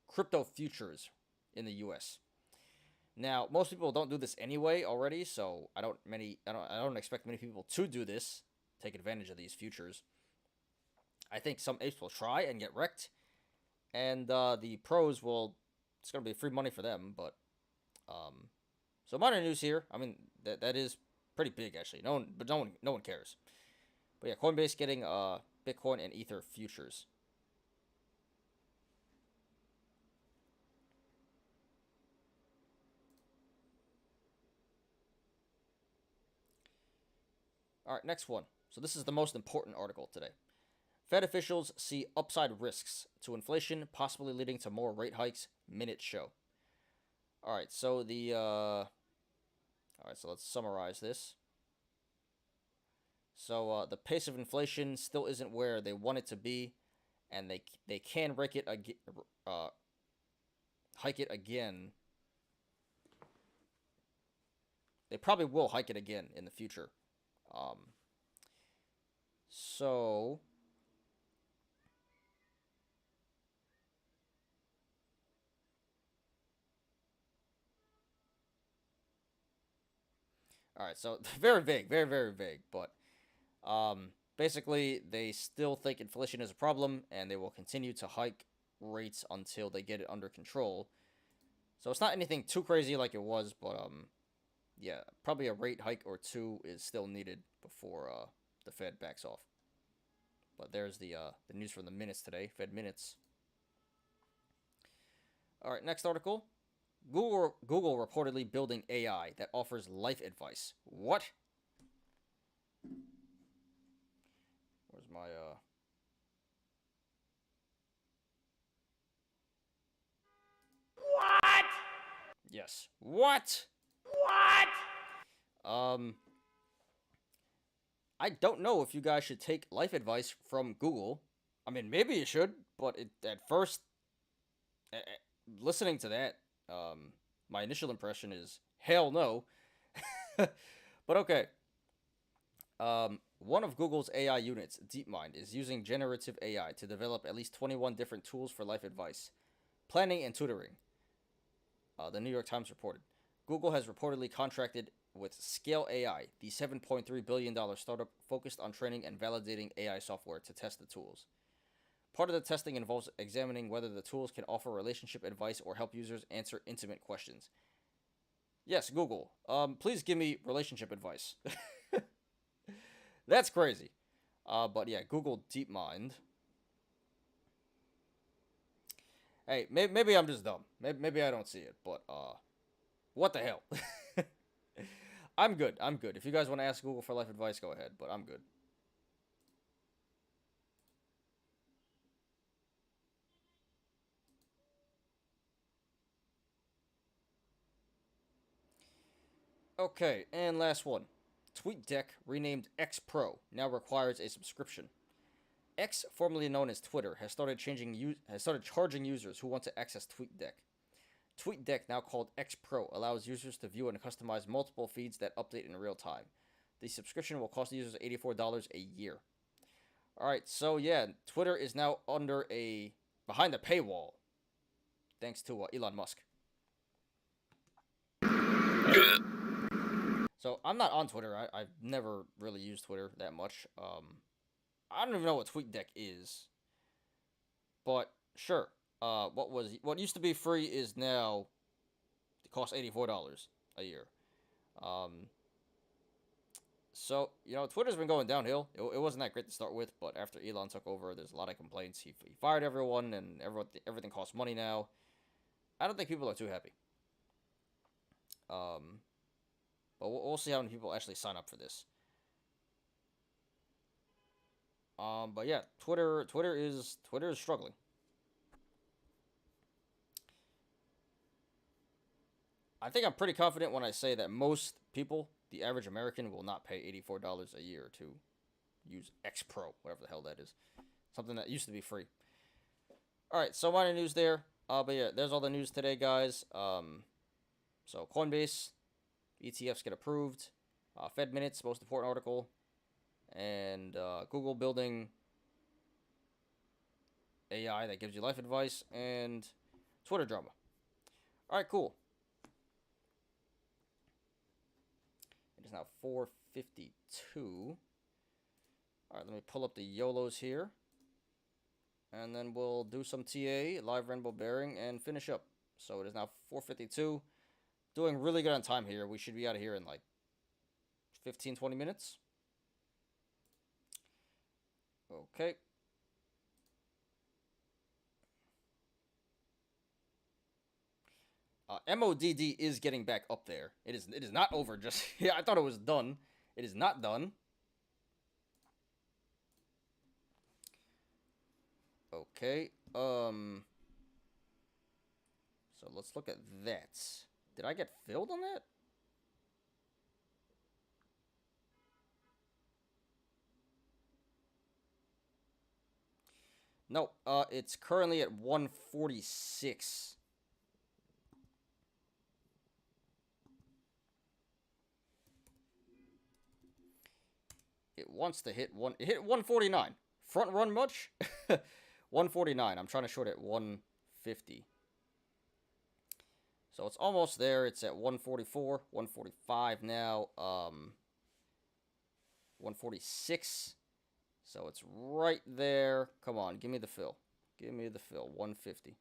crypto futures in the U.S. Now, most people don't do this anyway already, so I don't expect many people to do this, take advantage of these futures. I think some apes will try and get wrecked, and the pros will. It's gonna be free money for them, but so minor news here. I mean that is pretty big actually. No one cares. But yeah, Coinbase getting Bitcoin and Ether futures. All right, next one. So this is the most important article today. Fed officials see upside risks to inflation, possibly leading to more rate hikes. Minute show. All right, so so let's summarize this. So the pace of inflation still isn't where they want it to be, and they can hike it again. They probably will hike it again in the future. So all right, so very vague, very vague, but basically they still think inflation is a problem, and they will continue to hike rates until they get it under control. So it's not anything too crazy like it was, but yeah, probably a rate hike or two is still needed before the Fed backs off. But there's the news from the minutes today, Fed minutes. All right, next article. Google reportedly building AI that offers life advice. What? Where's my What? Yes. What? What? I don't know if you guys should take life advice from Google. I mean, maybe you should, but at first, listening to that, my initial impression is hell no. But okay. One of Google's AI units, DeepMind, is using generative AI to develop at least 21 different tools for life advice, planning, and tutoring. The New York Times reported. Google has reportedly contracted with Scale AI, the $7.3 billion startup focused on training and validating AI software to test the tools. Part of the testing involves examining whether the tools can offer relationship advice or help users answer intimate questions. Yes, Google. Please give me relationship advice. That's crazy. But yeah, Google DeepMind. Hey, maybe I'm just dumb. Maybe I don't see it, but what the hell? I'm good. If you guys want to ask Google for life advice, go ahead, but I'm good. Okay, and last one. TweetDeck, renamed X Pro, now requires a subscription. X, formerly known as Twitter, has started charging users who want to access TweetDeck. TweetDeck, now called X Pro, allows users to view and customize multiple feeds that update in real time. The subscription will cost users $84 a year. Alright, so yeah, Twitter is now behind a paywall, thanks to Elon Musk. So I'm not on Twitter. I've never really used Twitter that much. I don't even know what TweetDeck is. But sure. What used to be free is now it costs $84 a year. So Twitter's been going downhill. It wasn't that great to start with, but after Elon took over, there's a lot of complaints. He fired everyone, and everything costs money now. I don't think people are too happy. But we'll see how many people actually sign up for this. But yeah, Twitter is struggling. I think I'm pretty confident when I say that most people, the average American, will not pay $84 a year to use X Pro, whatever the hell that is. Something that used to be free. Alright, so minor news there. But yeah, there's all the news today, guys. So Coinbase, ETFs get approved. Fed Minutes, most important article. And Google building AI that gives you life advice. And Twitter drama. Alright, cool. It is now 4:52. Alright, let me pull up the YOLOs here. And then we'll do some TA, live rainbow bearing, and finish up. So it is now 4:52. Doing really good on time here. We should be out of here in like 15, 20 minutes. Okay. MODD is getting back up there. It is not over just... Yeah, I thought it was done. It is not done. Okay. So let's look at that. Did I get filled on that? No, it's currently at 146. It wants to hit it hit 149. Front run much? 149. I'm trying to short at 150. So it's almost there. It's at 144, 145 now. 146. So it's right there. Come on, give me the fill. Give me the fill. 150.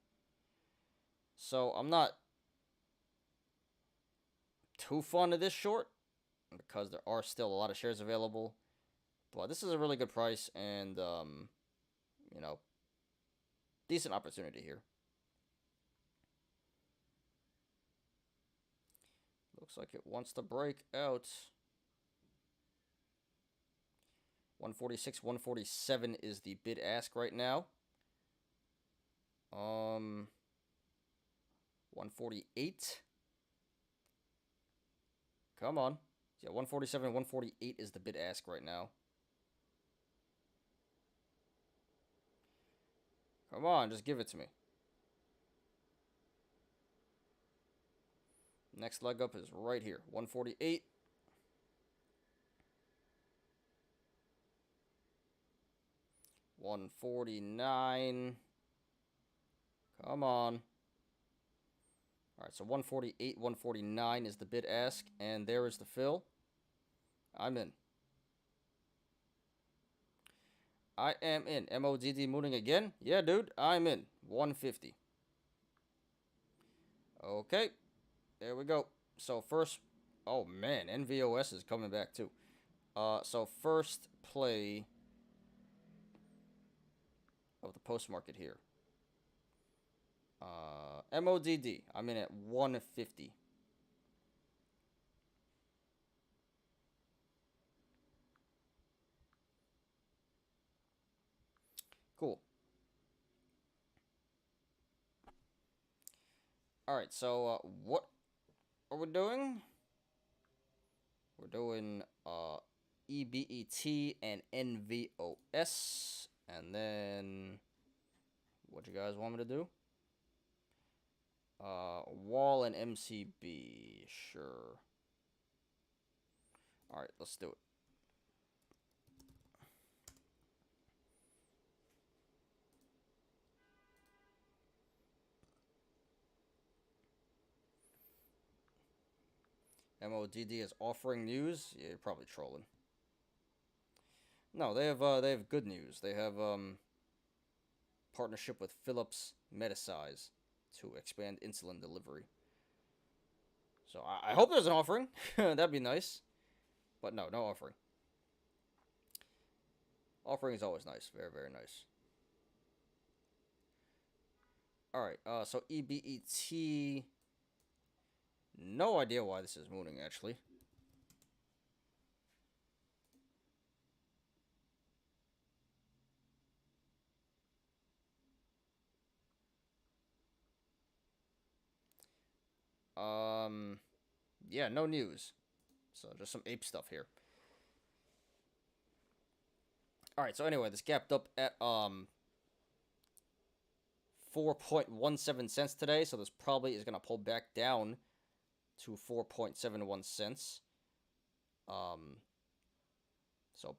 So I'm not too fond of this short because there are still a lot of shares available. But this is a really good price and, you know, decent opportunity here. Looks like it wants to break out. 146, 147 is the bid ask right now. 148. Come on. Yeah, 147, 148 is the bid ask right now. Come on, just give it to me. Next leg up is right here. 148. $149. Come on. Alright, so 148, 149 is the bid ask, and there is the fill. I'm in. I am in. MODD mooning again? Yeah, dude, I'm in. 150. Okay. There we go. So first... Oh, man. NVOS is coming back, too. So first play of the post market here. MODD. I'm in at 150. Cool. Alright, so what are we doing? We're doing EBET and NVOS. And then what you guys want me to do? Wall and MCB. Sure. Alright, let's do it. MODD is offering news. Yeah, you're probably trolling. No, they have good news. They have partnership with Philips Medisize to expand insulin delivery. So I hope there's an offering. That'd be nice. But no offering. Offering is always nice. Very, very nice. Alright, so EBET... No idea why this is mooning, actually. Yeah, no news. So just some ape stuff here. All right. So anyway, this gapped up at 4.17 cents today. So this probably is gonna pull back down to 4.71 cents. So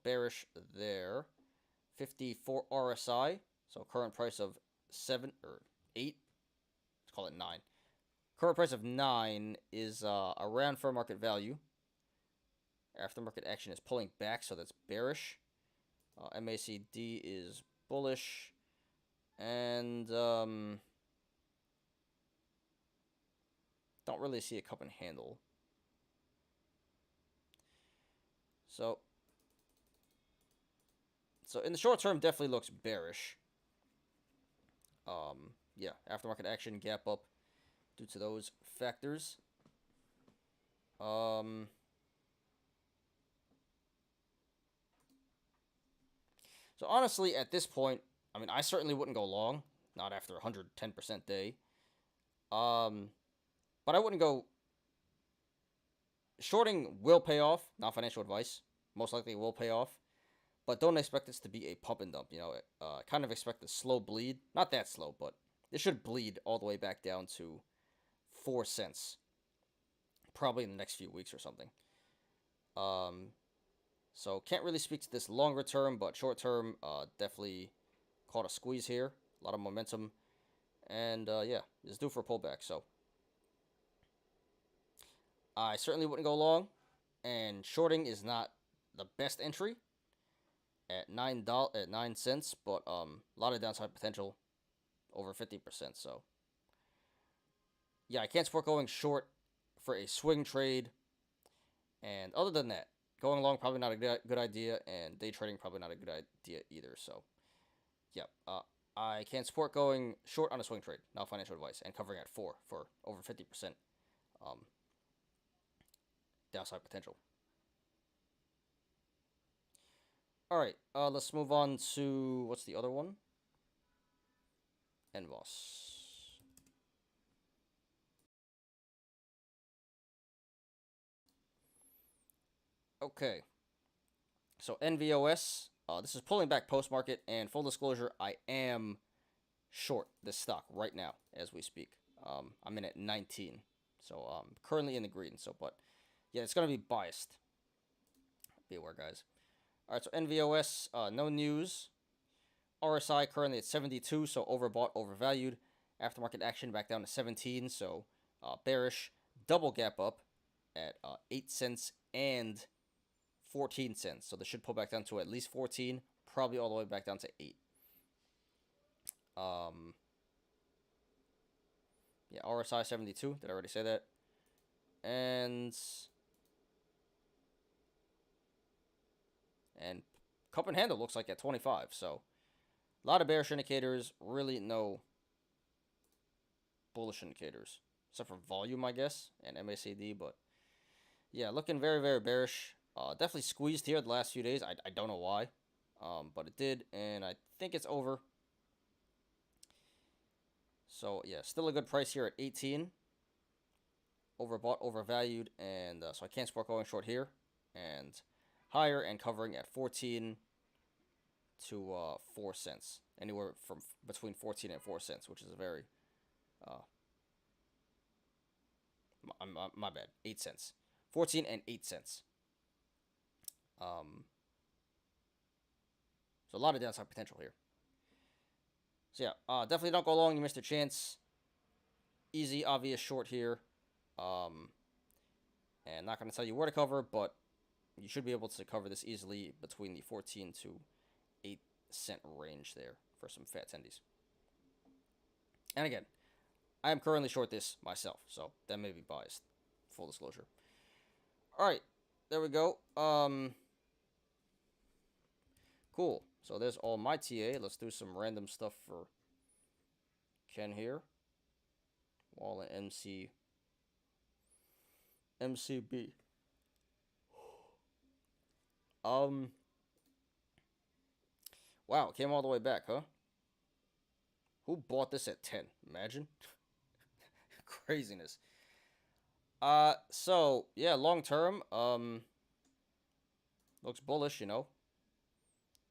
bearish there. 54 RSI. So current price of 7 or 8. Let's call it 9. Current price of 9 is around fair market value. Aftermarket action is pulling back, so that's bearish. MACD is bullish. And don't really see a cup and handle. So in the short term, definitely looks bearish. Yeah, aftermarket action gap up due to those factors. So honestly, at this point, I mean, I certainly wouldn't go long, not after 110% day. But I wouldn't go. Shorting will pay off, not financial advice. Most likely will pay off. But don't expect this to be a pump and dump. You know, kind of expect a slow bleed. Not that slow, but it should bleed all the way back down to 4 cents. Probably in the next few weeks or something. So can't really speak to this longer term, but short term, definitely caught a squeeze here. A lot of momentum. And yeah, it's due for a pullback. So I certainly wouldn't go long. And shorting is not the best entry at $9, but a lot of downside potential, over 50%. So yeah, I can't support going short for a swing trade. And other than that, going long probably not a good idea, and day trading probably not a good idea either. So yeah, I can't support going short on a swing trade. Not financial advice, and covering at 4 for over 50% downside potential. All right, let's move on to what's the other one? NVOS. Okay, so NVOS. This is pulling back post market, and full disclosure, I am short this stock right now as we speak. I'm in at 19, so currently in the green. So, but yeah, it's gonna be biased. Be aware, guys. All right, so NVOS, no news. RSI currently at 72, so overbought, overvalued. Aftermarket action back down to 17, so bearish. Double gap up at 8 cents and 14 cents. So this should pull back down to at least 14, probably all the way back down to 8. Yeah, RSI 72. Did I already say that? And cup and handle looks like at 25. So a lot of bearish indicators, really no bullish indicators, except for volume, I guess, and MACD. But yeah, looking very, very bearish. Definitely squeezed here the last few days. I don't know why, but it did, and I think it's over. So yeah, still a good price here at 18. Overbought, overvalued, and so I can't support going short here. And higher and covering at 14 to 4 cents. Anywhere from between 14 and 4 cents, which is a very my bad, 8 cents. 14 and 8 cents. So a lot of downside potential here. So yeah, definitely don't go long. You missed a chance. Easy, obvious short here. And not going to tell you where to cover, but you should be able to cover this easily between the 14 to 8 cent range there for some fat tendies. And again, I am currently short this myself, so that may be biased. Full disclosure. All right, there we go. Cool. So there's all my TA. Let's do some random stuff for Ken here. Wall and MCB. Wow, it came all the way back, huh? Who bought this at 10? Imagine. Craziness. So yeah, long term, looks bullish, you know.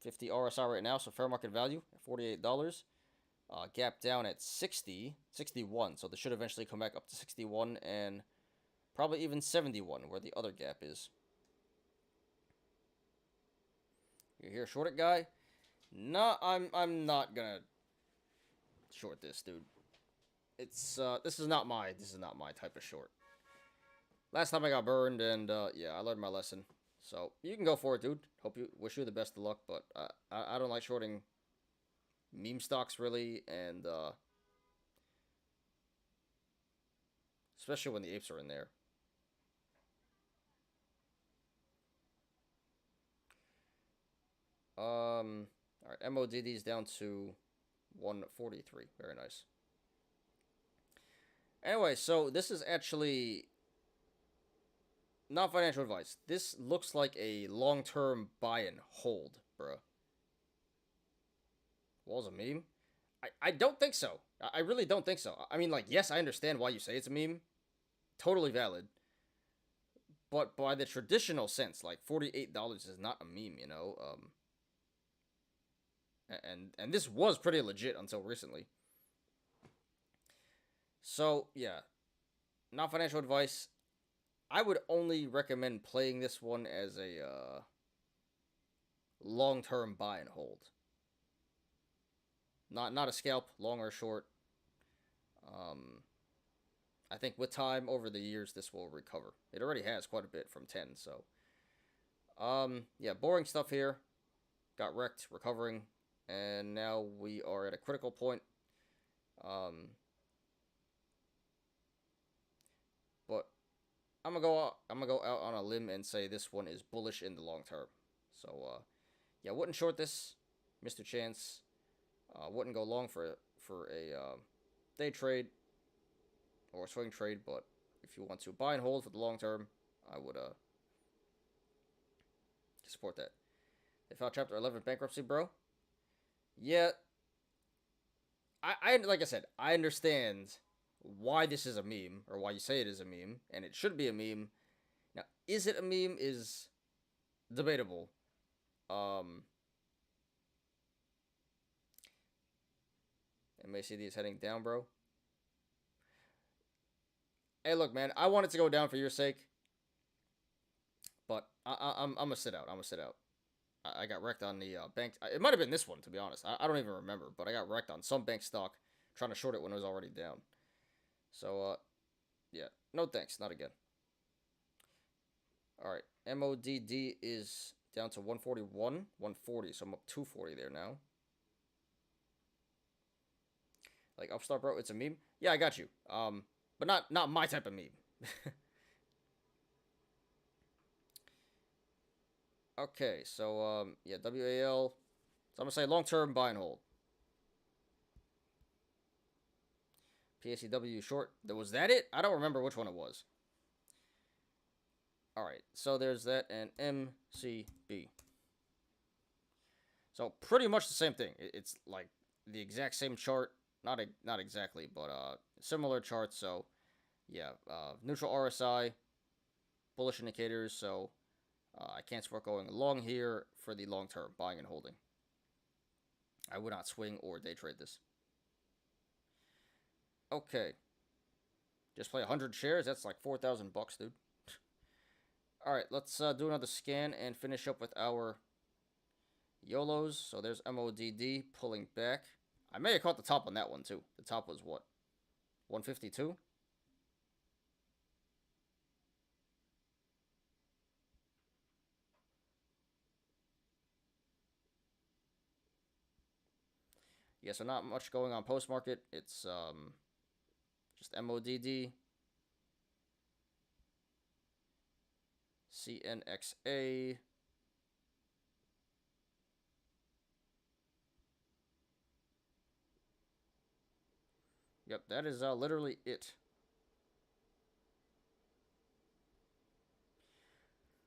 50 RSI right now, so fair market value at $48. Gap down at 60, 61. So this should eventually come back up to 61 and probably even 71, where the other gap is. You hear short it, guy? No, I'm not gonna short this, dude. It's this is not my type of short. Last time I got burned, and yeah, I learned my lesson. So you can go for it, dude. Wish you the best of luck, but I don't like shorting meme stocks really, and especially when the apes are in there. All right, MODD's down to 143. Very nice. Anyway, so this is actually not financial advice. This looks like a long-term buy and hold, bruh. Wall's a meme? I don't think so. I really don't think so. I mean, like, yes, I understand why you say it's a meme. Totally valid. But by the traditional sense, like, $48 is not a meme, you know? And this was pretty legit until recently. So, yeah. Not financial advice. I would only recommend playing this one as a long-term buy and hold. Not a scalp, long or short. I think with time over the years, this will recover. It already has quite a bit from 10, so. Yeah, boring stuff here. Got wrecked, recovering, and now we are at a critical point. But I'm gonna go out on a limb and say this one is bullish in the long term. So, yeah, wouldn't short this, Mr. Chance. Wouldn't go long for a day trade or swing trade, but if you want to buy and hold for the long term, I would support that. They filed Chapter 11 bankruptcy, bro. Yeah, I like I said, I understand why this is a meme or why you say it is a meme, and it should be a meme. Now, is it a meme? Is debatable. MACD is heading down, bro. Hey, look, man, I want it to go down for your sake, but I'm gonna sit out. I'm gonna sit out. I got wrecked on the bank. It might have been this one, to be honest. I don't even remember, but I got wrecked on some bank stock trying to short it when it was already down. So, yeah, no thanks, not again. All right, MODD is down to 141, 140, so I'm up 240 there now. Like Upstart, bro, it's a meme. Yeah, I got you. But not my type of meme. Okay, so yeah, WAL. So I'm gonna say long-term buy and hold. PACW short. Was that it? I don't remember which one it was. All right, so there's that and MCB. So pretty much the same thing. It's like the exact same chart. Not exactly, but similar chart. So yeah, neutral RSI, bullish indicators. So I can't support going long here for the long term, buying and holding. I would not swing or day trade this. Okay. Just play 100 shares. That's like $4,000, dude. All right, let's do another scan and finish up with our YOLOs. So there's MODD pulling back. I may have caught the top on that one too. The top was what? 152? Yeah, so not much going on post market. It's just MODD, CNXA. Yep, that is literally it.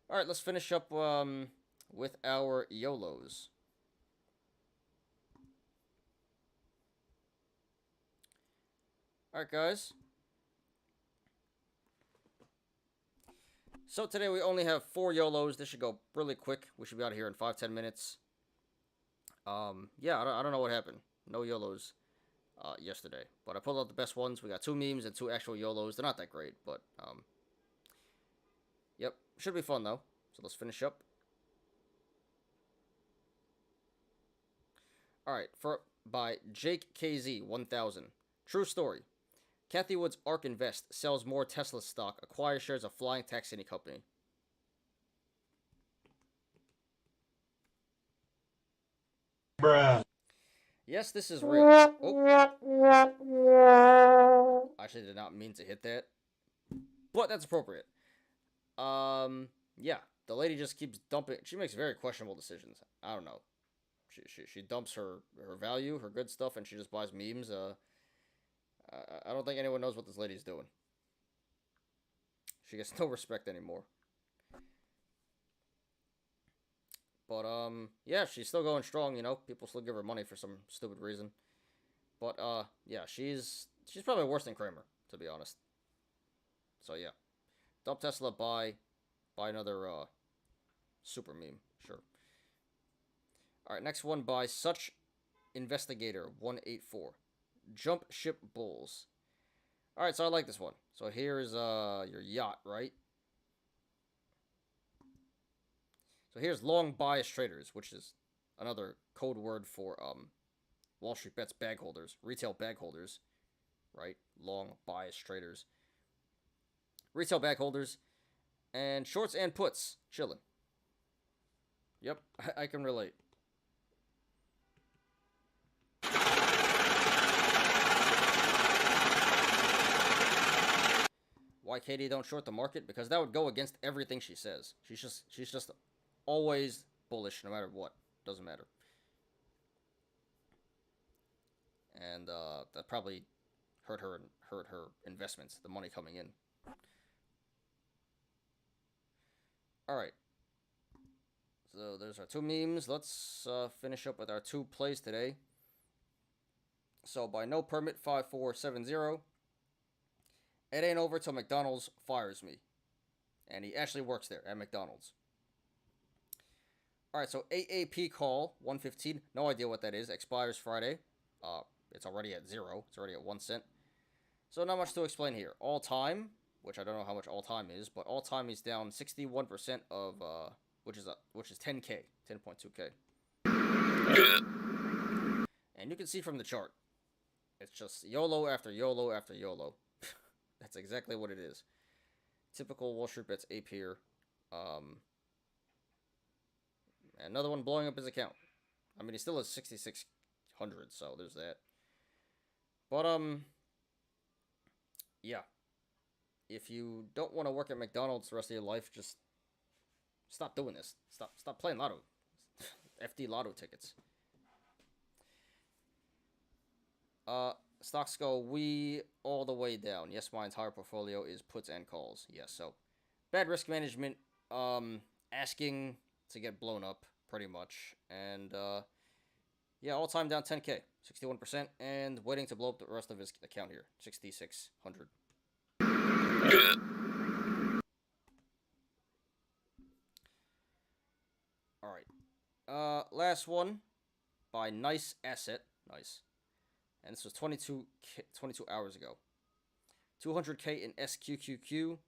All right, let's finish up with our YOLOs. All right, guys. So today we only have 4 YOLOs. This should go really quick. We should be out of here in 5-10 minutes. Yeah, I don't know what happened. No YOLOs yesterday. But I pulled out the best ones. We got 2 memes and 2 actual YOLOs. They're not that great, but yep. Should be fun though. So let's finish up. Alright, by Jake KZ 1000. True story. Kathy Wood's ARK Invest sells more Tesla stock, acquires shares of flying taxi company. Bruh. Yes, this is real. Oh. I actually did not mean to hit that. But that's appropriate. Yeah. The lady just keeps dumping. She makes very questionable decisions. I don't know. She dumps her value, her good stuff, and she just buys memes. I don't think anyone knows what this lady's doing. She gets no respect anymore. But, yeah, she's still going strong, you know. People still give her money for some stupid reason. But, yeah, she's probably worse than Kramer, to be honest. So, yeah. Dump Tesla, buy another, super meme. Sure. Alright, next one by Such Investigator 184. Jump Ship Bulls. Alright, so I like this one. So here's your yacht, right? So here's long bias traders, which is another code word for Wall Street Bets bag holders, retail bag holders, right? Long bias traders. Retail bag holders and shorts and puts chilling. Yep, I can relate. Why Katie don't short the market? Because that would go against everything she says. She's just always bullish no matter what. Doesn't matter. And that probably hurt her investments, the money coming in. Alright. So there's our 2 memes. Let's finish up with our 2 plays today. So by No Permit 5470. It ain't over till McDonald's fires me. And he actually works there at McDonald's. Alright, so AAP call 115. No idea what that is. Expires Friday. It's already at 0. It's already at 1 cent. So not much to explain here. All time, which I don't know how much all time is, but all time is down 61% of which is 10k, 10.2k. And you can see from the chart. It's just YOLO after YOLO after YOLO. That's exactly what it is. Typical Wall Street Bets ape here. Another one blowing up his account. I mean, he still has 6,600, so there's that. But, yeah. If you don't want to work at McDonald's the rest of your life, just stop doing this. Stop playing lotto. FD lotto tickets. Stocks go all the way down. Yes, my entire portfolio is puts and calls. Yes, so bad risk management, asking to get blown up pretty much, and yeah, all time down 10k, 61%, and waiting to blow up the rest of his account here, 6,600. All right, last one by Nice Asset, nice. And this was 22 hours ago. 200k in SQQQ,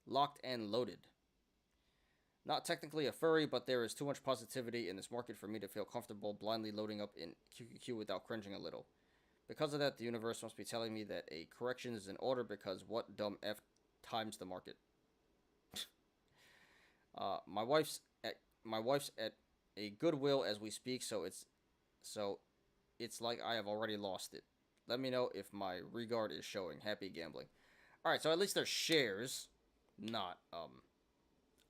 locked and loaded. Not technically a furry, but there is too much positivity in this market for me to feel comfortable blindly loading up in QQQ without cringing a little. Because of that, the universe must be telling me that a correction is in order because what dumb F times the market. My wife's at a Goodwill as we speak, so it's like I have already lost it. Let me know if my regard is showing. Happy gambling. Alright, so at least there's shares, not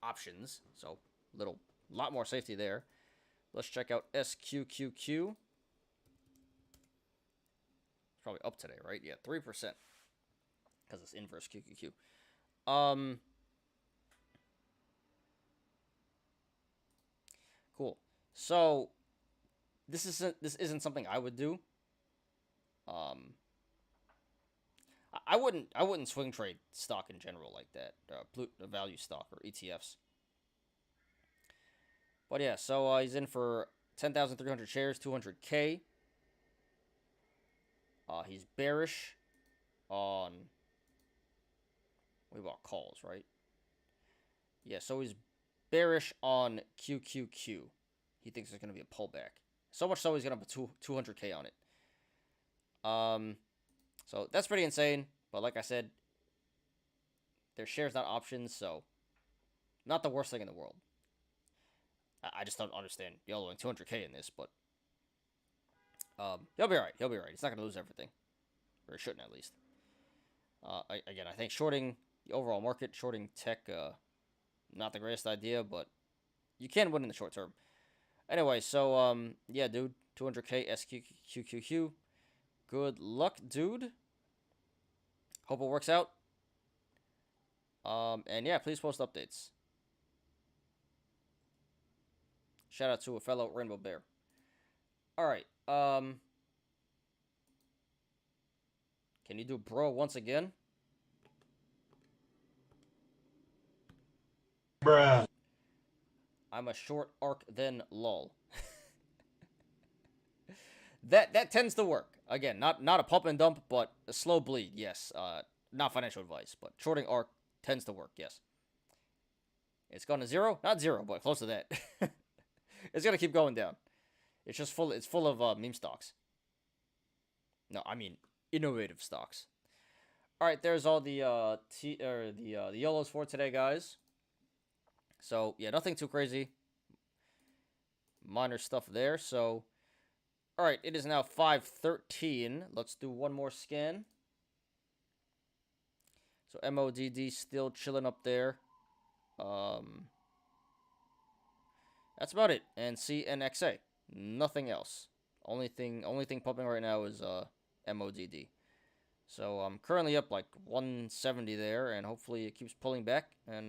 options. So, lot more safety there. Let's check out SQQQ. It's probably up today, right? Yeah, 3%. Because it's inverse QQQ. Cool. So, this isn't something I would do. I wouldn't swing trade stock in general like that. Value stock or ETFs. But yeah, so he's in for 10,300 shares, 200K. He's bearish on. We bought calls, right? Yeah, so he's bearish on QQQ. He thinks there's going to be a pullback. So much so he's going to put 200K on it. So that's pretty insane. But like I said, their shares, not options, so not the worst thing in the world. I just don't understand YOLOing 200K in this, but he'll be alright. He'll be alright. He's not going to lose everything. Or he shouldn't, at least. Again, I think shorting the overall market, shorting tech, not the greatest idea, but you can win in the short term. Anyway, so, yeah, dude. 200K SQQQ. Good luck, dude. Hope it works out. And yeah, please post updates. Shout out to a fellow Rainbow Bear. Alright, can you do bro once again? Bruh. I'm a short arc then lol. That tends to work. Again, not a pump and dump, but a slow bleed, yes. Not financial advice, but shorting arc tends to work, yes. It's gone to zero? Not zero, but close to that. It's gonna keep going down. It's just full. It's full of meme stocks. No, I mean innovative stocks. All right, there's all the the YOLOs for today, guys. So yeah, nothing too crazy. Minor stuff there. So, all right, it is now 5:13. Let's do one more scan. So MODD still chilling up there. That's about it. And CNXA. Nothing else. Only thing pumping right now is MODD. So I'm currently up like 170 there, and hopefully it keeps pulling back, and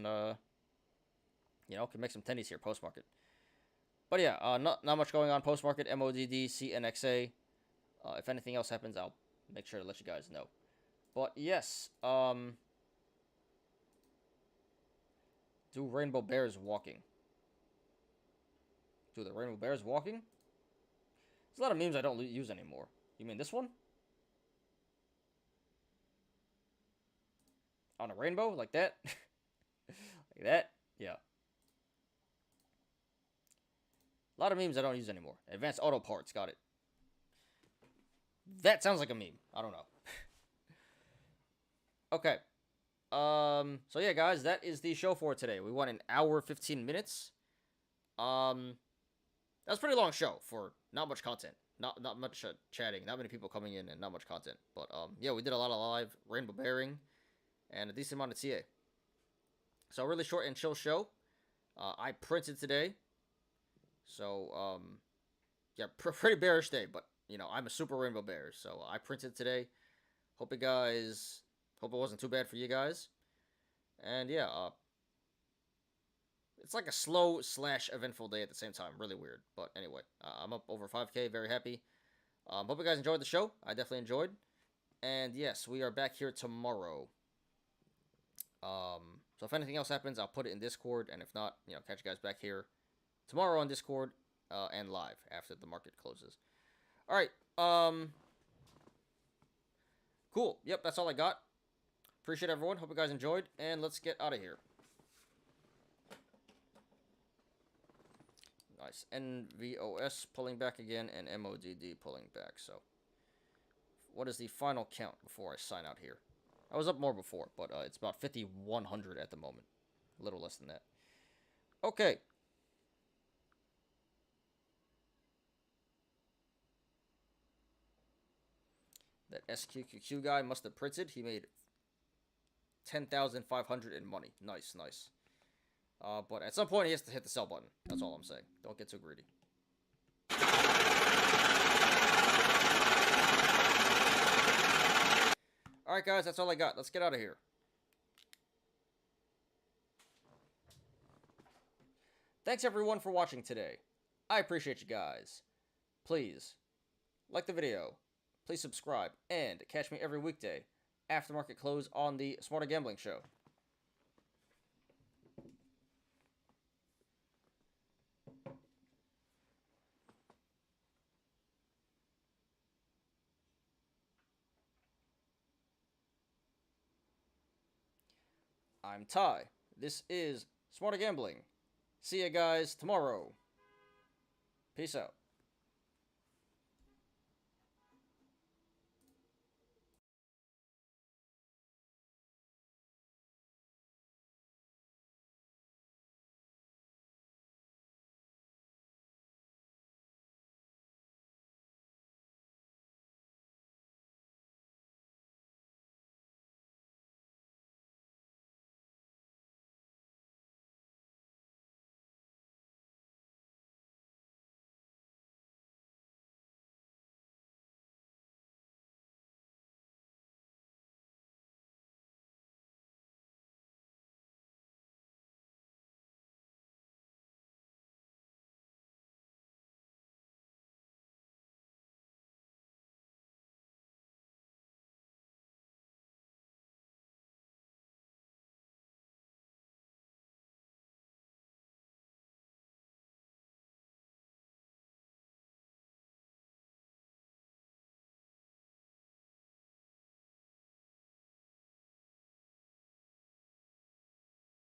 you know, can make some tennies here post market. But yeah, not much going on post market. MODD, CNXA. If anything else happens, I'll make sure to let you guys know. But yes, do Rainbow Bears walking? Do the Rainbow Bears walking? There's a lot of memes I don't use anymore. You mean this one? On a rainbow? Like that? Like that? Yeah. A lot of memes I don't use anymore. Advanced Auto Parts, got it. That sounds like a meme. I don't know. Okay. So yeah, guys, that is the show for today. We went an hour, 15 minutes. That was a pretty long show for not much content. Not much chatting. Not many people coming in and not much content. But yeah, we did a lot of live rainbow bearing and a decent amount of TA. So a really short and chill show. I printed today. So yeah, pretty bearish day, but you know, I'm a super rainbow bear, so I printed today. Hope it wasn't too bad for you guys. And yeah, it's like a slow / eventful day at the same time. Really weird. But anyway, I'm up over 5K. Very happy. Hope you guys enjoyed the show. I definitely enjoyed. And yes, we are back here tomorrow. So if anything else happens, I'll put it in Discord. And if not, you know, catch you guys back here tomorrow on Discord and live after the market closes. All right. Cool. Yep, that's all I got. Appreciate everyone. Hope you guys enjoyed. And let's get out of here. Nice. NVOS pulling back again and MODD pulling back. So, what is the final count before I sign out here? I was up more before, but it's about 5,100 at the moment. A little less than that. Okay. That SQQQ guy must have printed. He made 10,500 in money. Nice, nice. But at some point, he has to hit the sell button. That's all I'm saying. Don't get too greedy. Alright, guys. That's all I got. Let's get out of here. Thanks, everyone, for watching today. I appreciate you guys. Please, like the video. Please subscribe. And catch me every weekday aftermarket close on the Smarter Gambling Show. I'm Ty. This is Smarter Gambling. See you guys tomorrow. Peace out.